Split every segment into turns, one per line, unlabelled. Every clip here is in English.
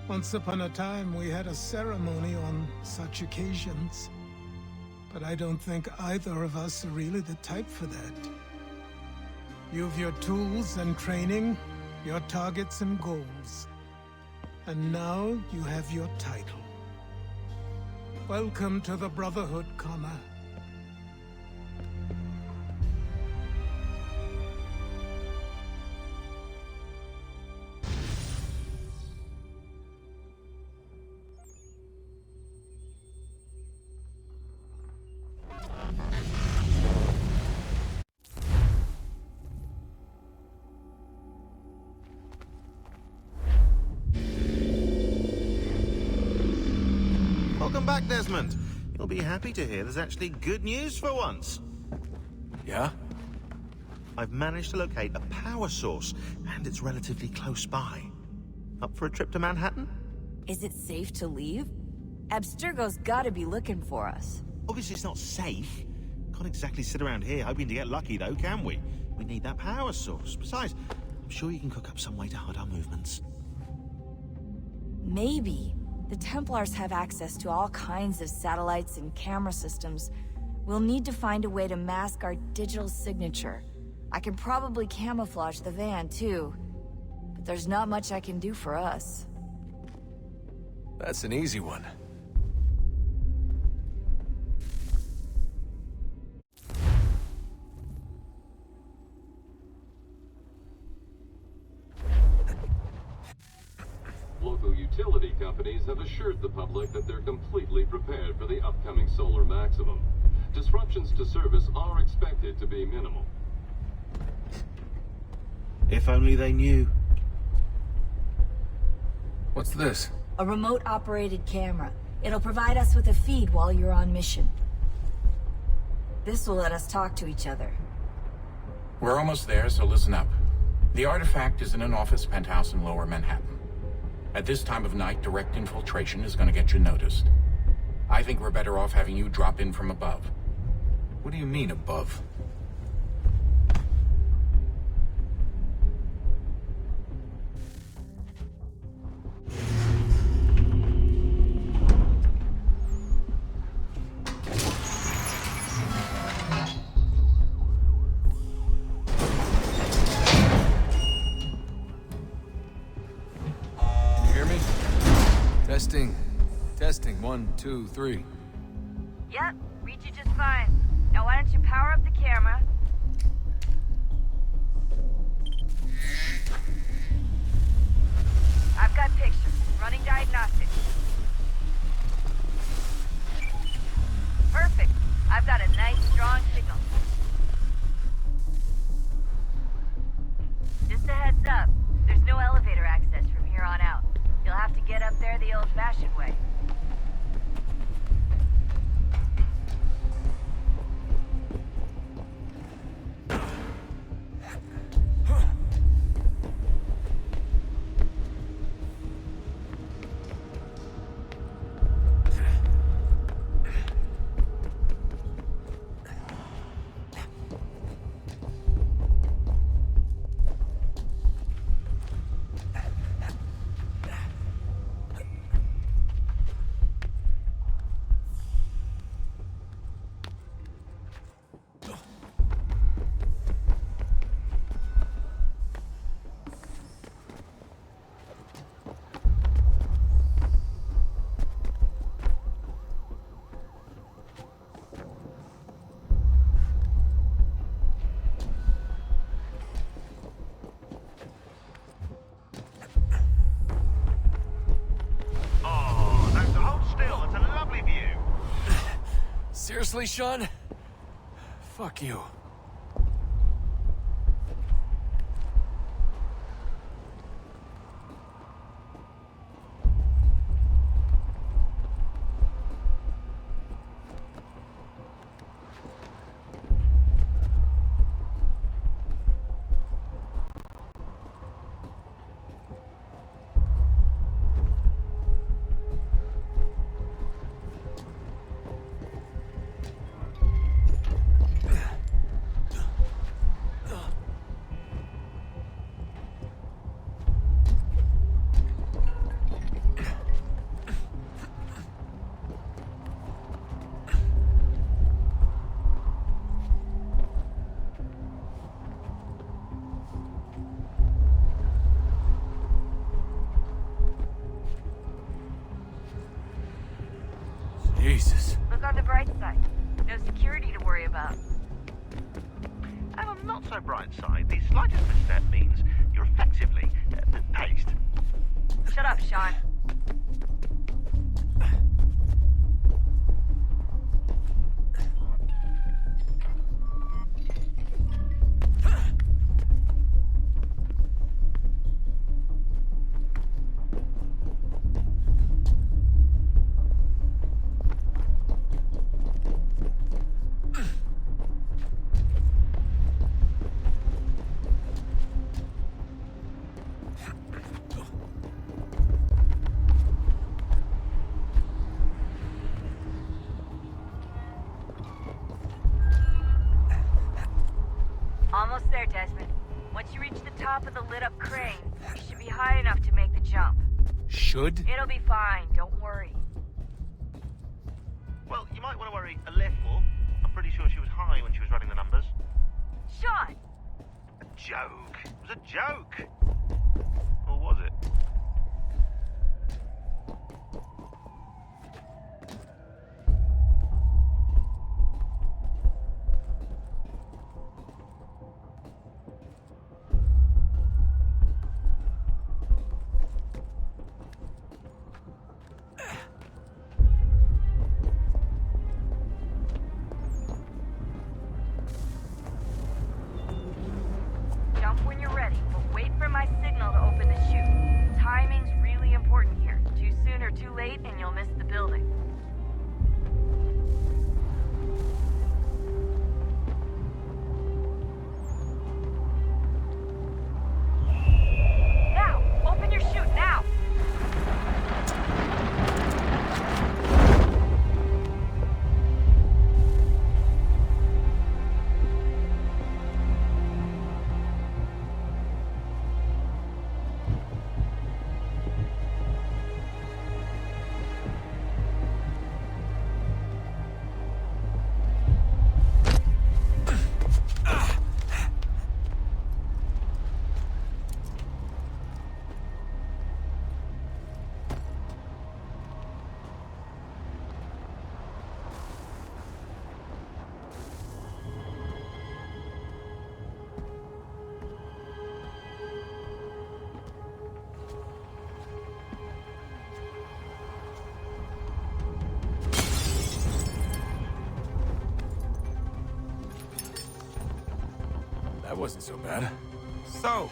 Once upon a time, we had a ceremony on such occasions. But I don't think either of us are really the type for that. You've your tools and training, your targets and goals. And now you have your title. Welcome to the Brotherhood, Connor.
Welcome back, Desmond. You'll be happy to hear there's actually good news for once.
Yeah?
I've managed to locate a power source, and it's relatively close by. Up for a trip to Manhattan?
Is it safe to leave? Abstergo's gotta be looking for us.
Obviously it's not safe. Can't exactly sit around here hoping to get lucky, though, can we? We need that power source. Besides, I'm sure you can cook up some way to hide our movements.
Maybe. The Templars have access to all kinds of satellites and camera systems. We'll need to find a way to mask our digital signature. I can probably camouflage the van, too. But there's not much I can do for us.
That's an easy one.
Local utility companies have assured the public that they're completely prepared for the upcoming solar maximum. Disruptions to service are expected to be minimal.
If only they knew.
What's this?
A remote-operated camera. It'll provide us with a feed while you're on mission. This will let us talk to each other.
We're almost there, so listen up. The artifact is in an office penthouse in Lower Manhattan. At this time of night, direct infiltration is going to get you noticed. I think we're better off having you drop in from above.
What do you mean, above? Testing. Testing. 1, 2, 3.
Yep, read you just fine. Now why don't you power up the camera? I've got pictures. Running diagnostics. Perfect. I've got a nice, strong signal. Just a heads up. There's no elevator access from here on out. You'll have to get up there the old-fashioned way.
Seriously, Sean? Fuck you.
about?
And on the not so bright side, the slightest misstep means you're effectively paced.
Shut up, Sean. Almost there, Desmond. Once you reach the top of the lit-up crane, you should be high enough to make the jump.
Should?
It'll be fine, don't worry.
Well, you might want to worry a little. I'm pretty sure she was high when she was running the numbers.
Sean!
A joke. It was a joke. Or was it?
Jump when you're ready, but wait for my signal to open the chute. Timing's really important here. Too soon or too late, and you'll miss the building. Now! Open your chute, now!
That wasn't so bad.
So,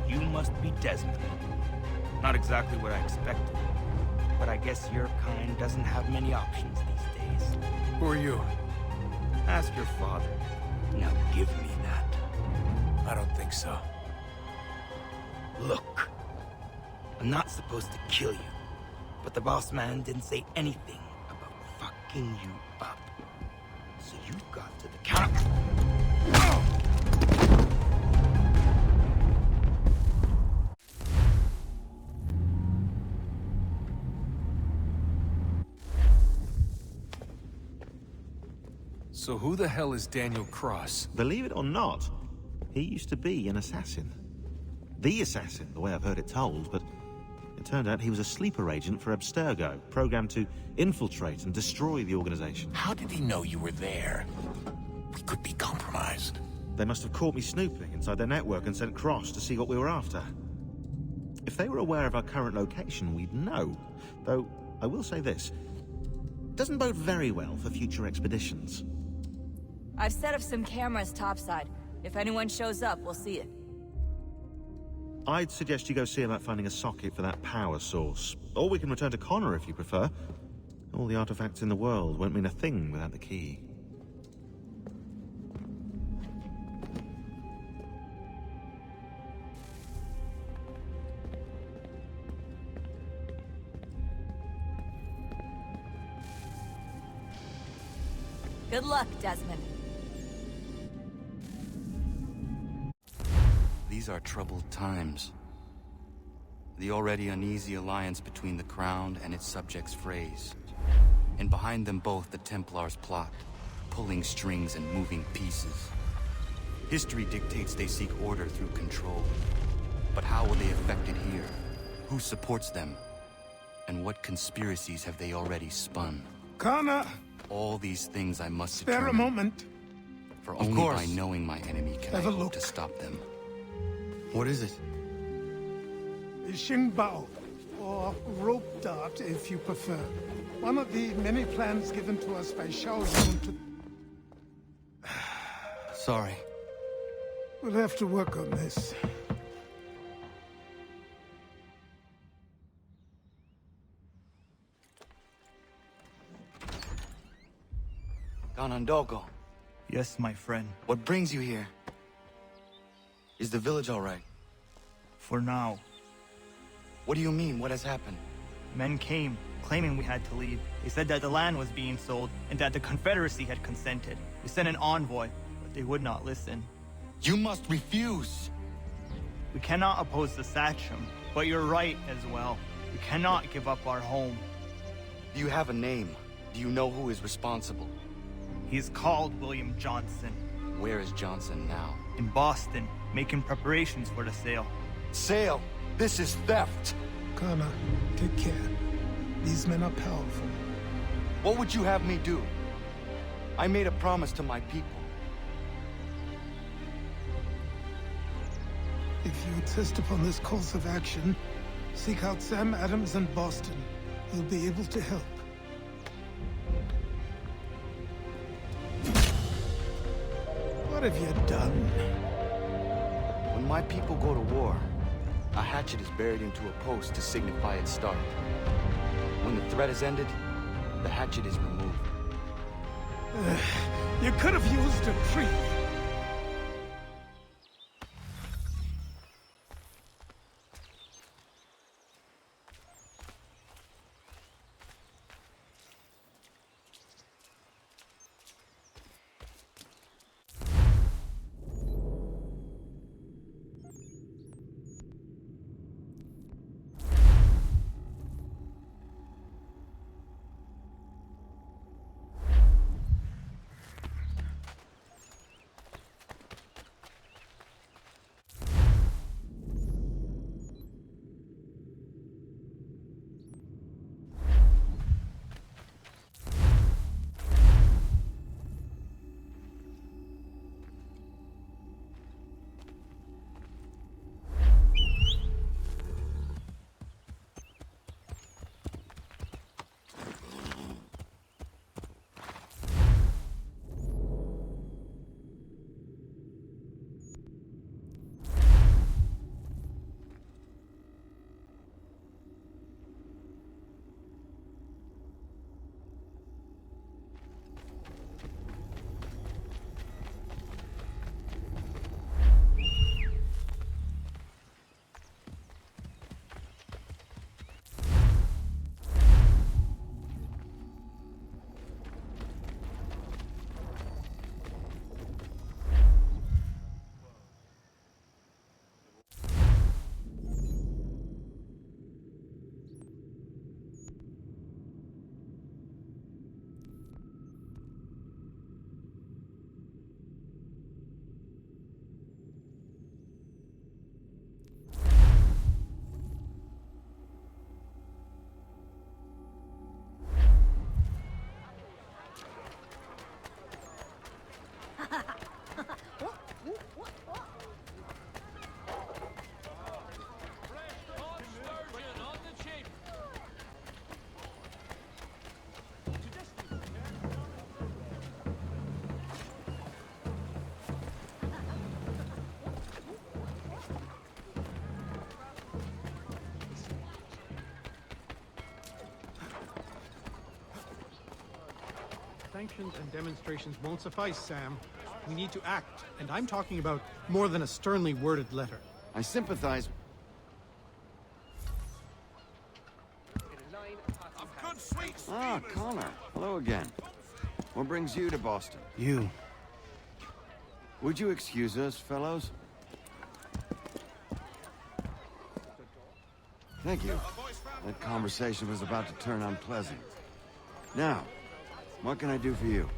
you must be Desmond. Not exactly what I expected, but I guess your kind doesn't have many options these days.
Who are you?
Ask your father. Now give me that.
I don't think so.
Look, I'm not supposed to kill you, but the boss man didn't say anything about fucking you up. So you've got to the count.
So who the hell is Daniel Cross?
Believe it or not, he used to be an assassin. The assassin, the way I've heard it told, but it turned out he was a sleeper agent for Abstergo, programmed to infiltrate and destroy the organization.
How did he know you were there? We could be compromised.
They must have caught me snooping inside their network and sent Cross to see what we were after. If they were aware of our current location, we'd know. Though, I will say this. Doesn't bode very well for future expeditions.
I've set up some cameras topside. If anyone shows up, we'll see it.
I'd suggest you go see about finding a socket for that power source. Or we can return to Connor if you prefer. All the artifacts in the world won't mean a thing without the key.
Good luck, Desmond.
These are troubled times. The already uneasy alliance between the Crown and its subjects frays. And behind them both the Templars plot, pulling strings and moving pieces. History dictates they seek order through control. But how will they affect it here? Who supports them? And what conspiracies have they already spun?
Connor,
all these things I must
Spare a
determine.
moment.
For
Of
only
course.
by knowing my enemy can I
Have a
hope
look.
to stop them.
What is it?
The Xingbao, or rope dart if you prefer. One of the many plans given to us by Shao Zhong to...
Sorry.
We'll have to work on this.
Ganondogo,
Yes, my friend.
what brings you here? Is the village all right?
For now.
What do you mean? What has happened?
Men came, claiming we had to leave. They said that the land was being sold, and that the Confederacy had consented. We sent an envoy, but they would not listen.
You must refuse!
We cannot oppose the Sachem, but you're right as well. We cannot give up our home.
Do you have a name? Do you know who is responsible?
He is called William Johnson.
Where is Johnson now?
In Boston, making preparations for the sale.
Sale! This is theft!
Connor, take care. These men are powerful.
What would you have me do? I made a promise to my people.
If you insist upon this course of action, seek out Sam Adams in Boston. He'll be able to help. What have you done?
When my people go to war, a hatchet is buried into a post to signify its start. When the threat is ended, the hatchet is removed.
You could have used a tree.
Sanctions and demonstrations won't suffice, Sam. We need to act, and I'm talking about more than a sternly worded letter.
I sympathize. Ah, Connor. Hello again. What brings you to Boston?
You.
Would you excuse us, fellows? Thank you. That conversation was about to turn unpleasant. Now, what can I do for you?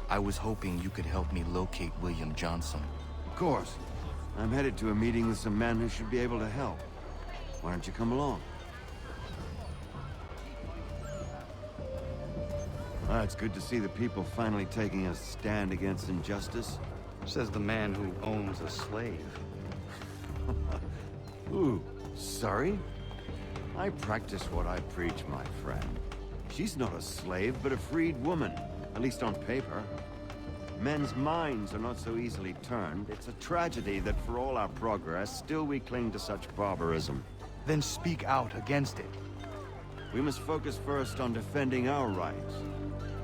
I was hoping you could help me locate William Johnson.
Of course. I'm headed to a meeting with some men who should be able to help. Why don't you come along? It's good to see the people finally taking a stand against injustice.
Says the man who owns a slave.
Ooh, sorry? I practice what I preach, my friend. She's not a slave, but a freed woman, at least on paper. Men's minds are not so easily turned. It's a tragedy that for all our progress, still we cling to such barbarism.
Then speak out against it.
We must focus first on defending our rights.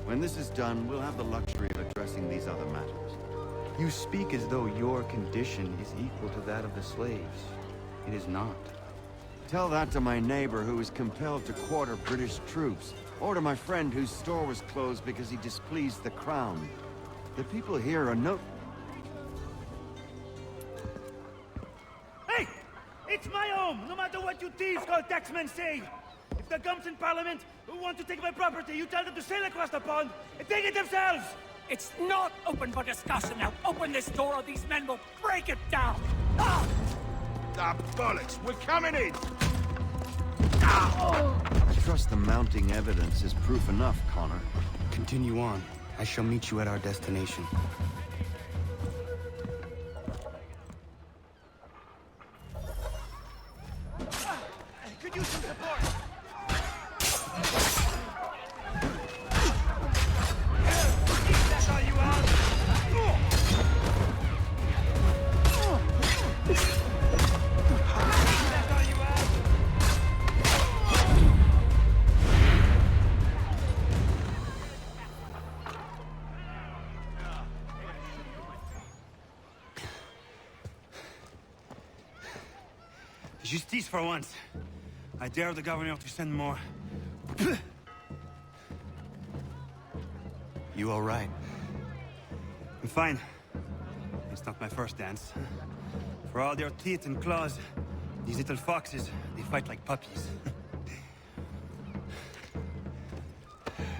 When this is done, we'll have the luxury of addressing these other matters.
You speak as though your condition is equal to that of the slaves. It is not.
Tell that to my neighbor who was compelled to quarter British troops, or to my friend whose store was closed because he displeased the crown. The people here are
Hey! It's my home, no matter what you thieves called taxmen say! If the gums in Parliament who want to take my property, you tell them to sail across the pond and take it themselves!
It's not open for discussion now. Open this door or these men will break it down! Ah!
Ah, bollocks! We're coming in! I trust the mounting evidence is proof enough, Connor.
Continue on. I shall meet you at our destination.
Could use some support! That's all you want! That's all you want!
Justice for once. I dare the governor to send more.
You all right?
I'm fine. It's not my first dance. For all their teeth and claws, these little foxes, they fight like puppies.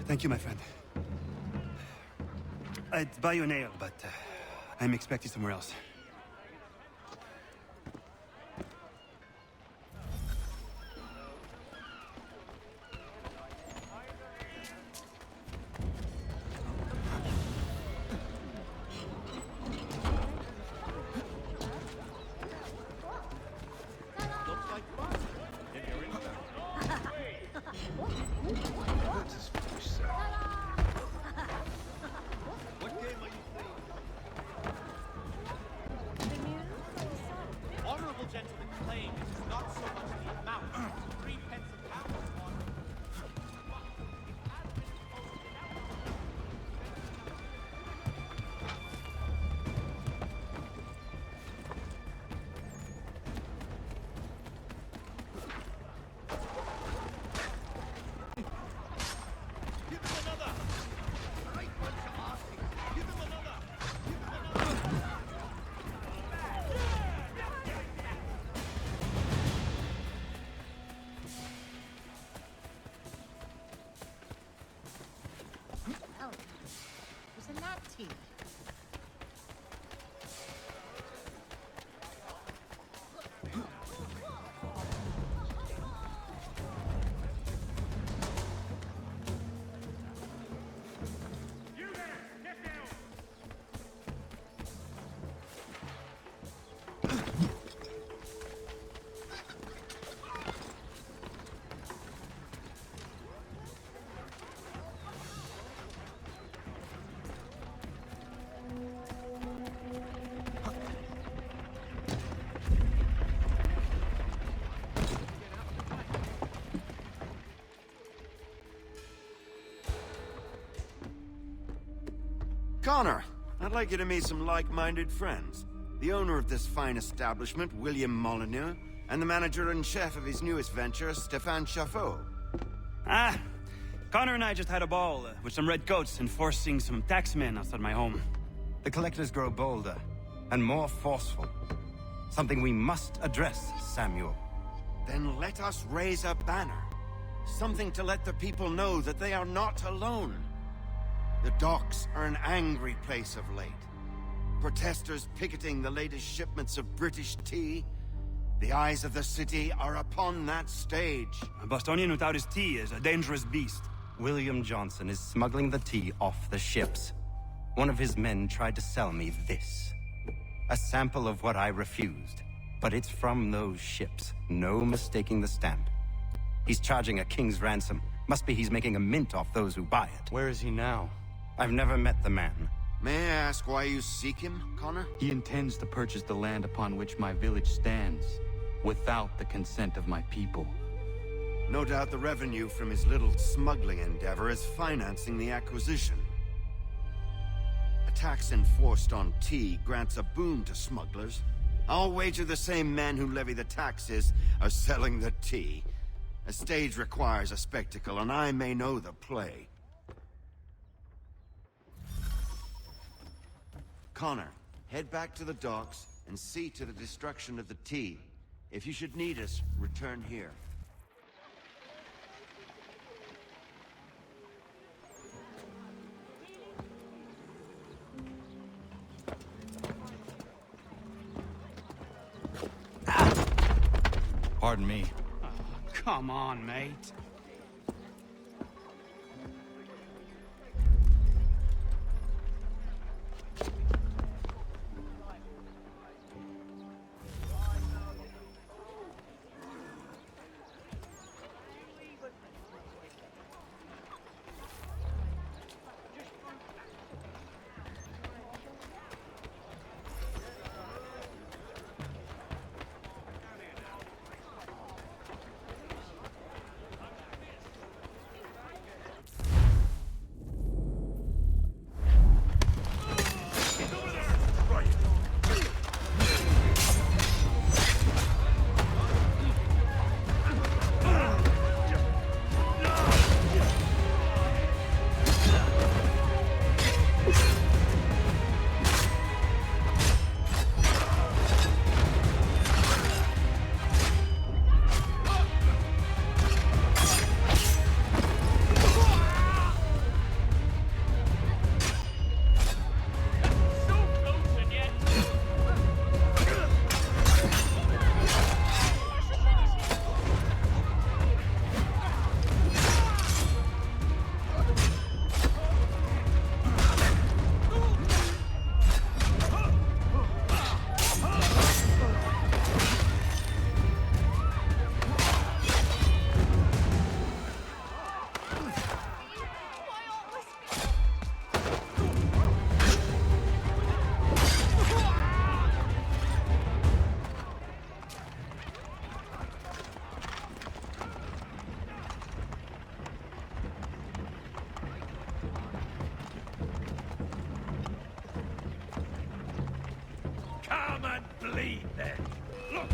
Thank you, my friend. I'd buy you an ale, but I'm expected somewhere else.
Connor, I'd like you to meet some like-minded friends. The owner of this fine establishment, William Molyneux, and the manager and chef of his newest venture, Stéphane Chaffeau.
Ah, Connor and I just had a ball with some redcoats enforcing some taxmen outside my home.
The collectors grow bolder and more forceful. Something we must address, Samuel.
Then let us raise a banner. Something to let the people know that they are not alone. The docks are an angry place of late. Protesters picketing the latest shipments of British tea. The eyes of the city are upon that stage.
A Bostonian without his tea is a dangerous beast.
William Johnson is smuggling the tea off the ships. One of his men tried to sell me this. A sample of what I refused. But it's from those ships. No mistaking the stamp. He's charging a king's ransom. Must be he's making a mint off those who buy it.
Where is he now?
I've never met the man.
May I ask why you seek him, Connor?
He intends to purchase the land upon which my village stands, without the consent of my people.
No doubt the revenue from his little smuggling endeavor is financing the acquisition. A tax enforced on tea grants a boon to smugglers. I'll wager the same men who levy the taxes are selling the tea. A stage requires a spectacle, and I may know the play. Connor, head back to the docks and see to the destruction of the tea. If you should need us, return here.
Pardon me.
Oh, come on, mate. Come and bleed then. Look,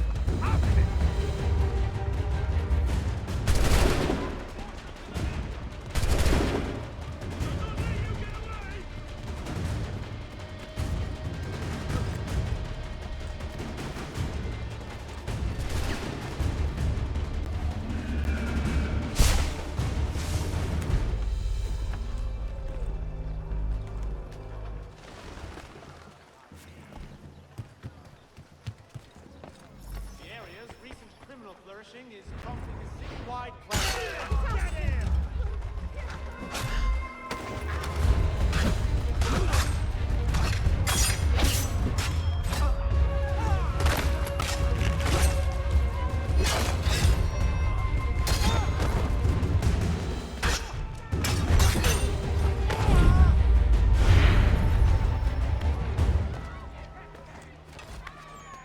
is prompting a citywide crash.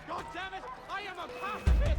God damn it! I am a pacifist!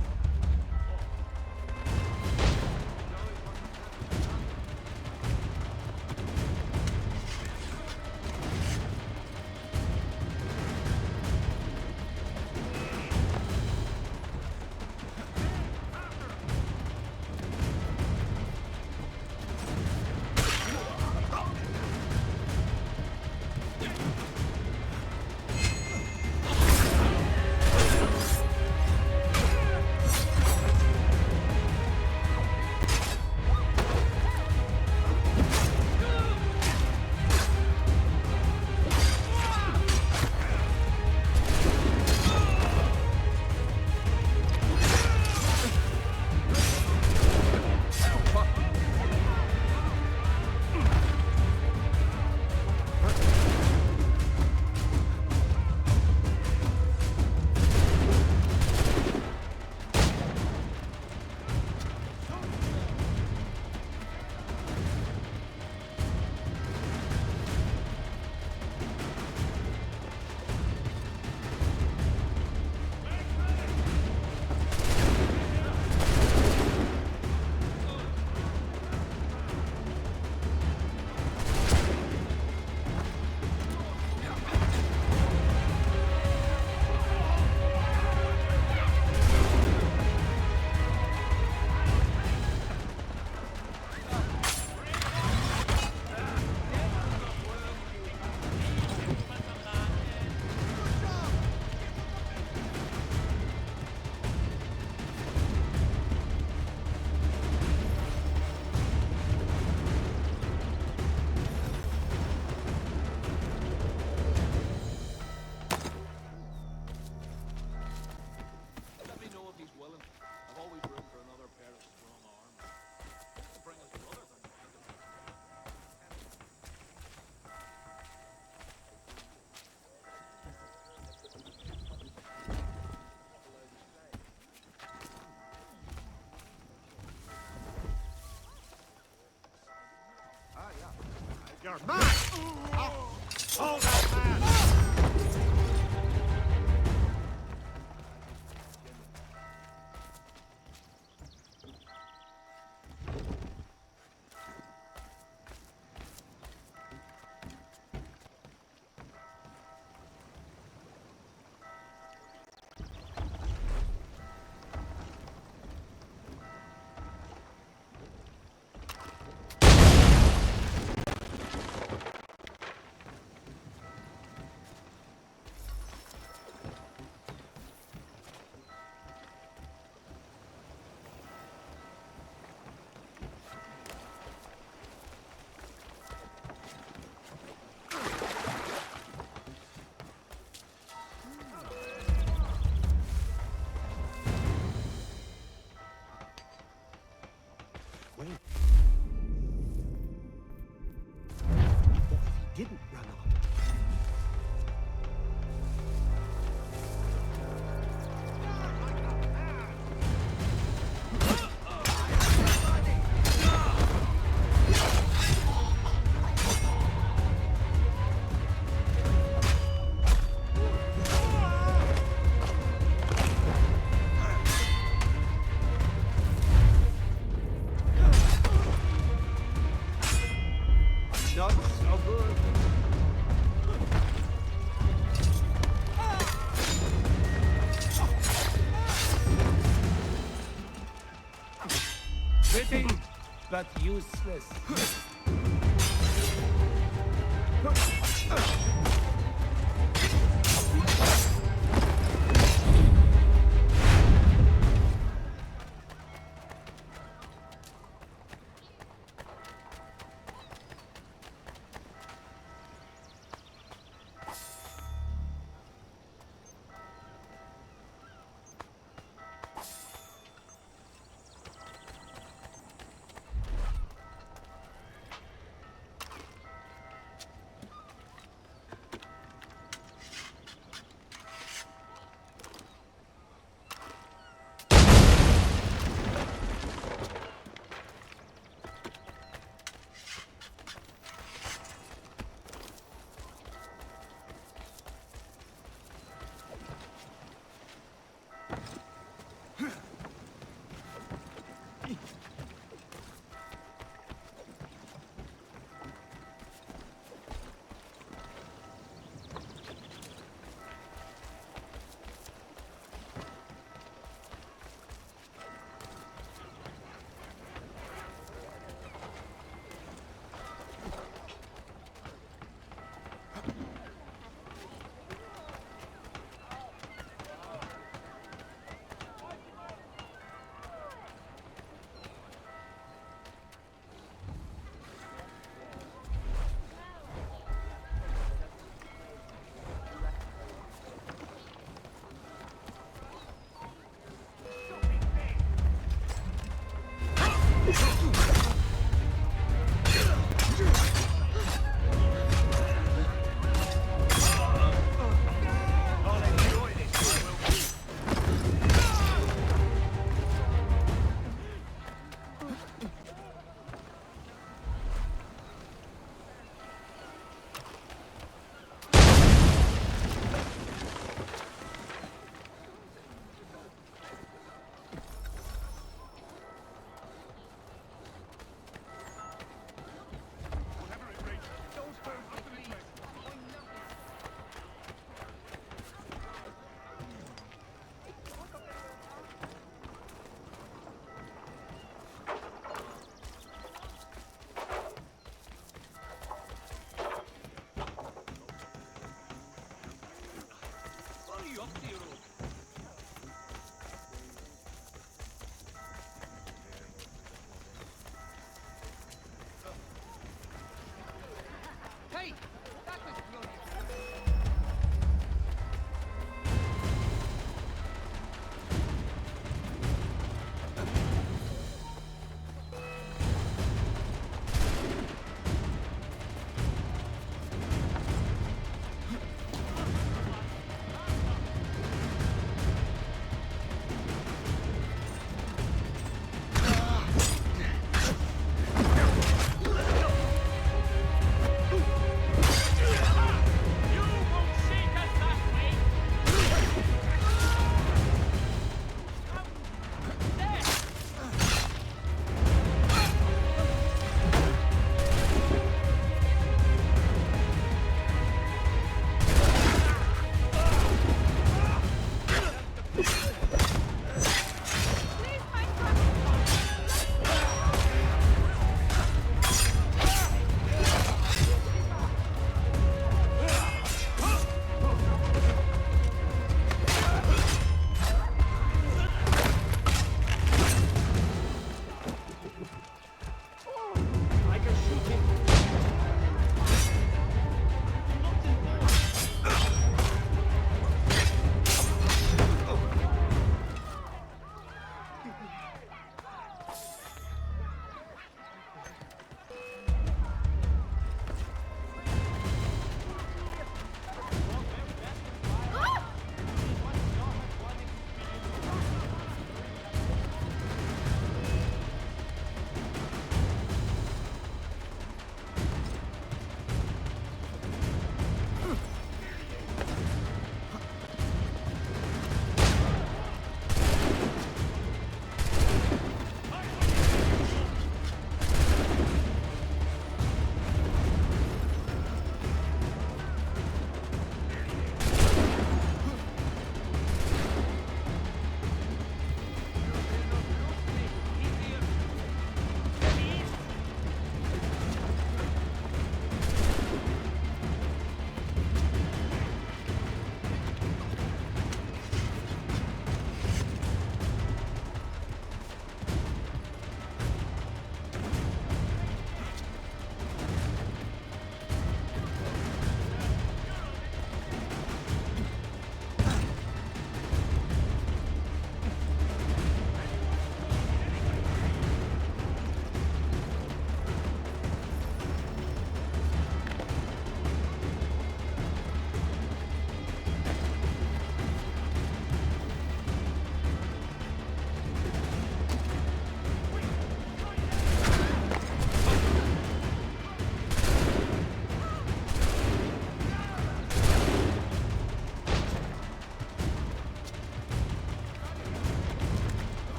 You're mine! Hold that man!
Didn't run off. Not so good.
Pretty, but useless.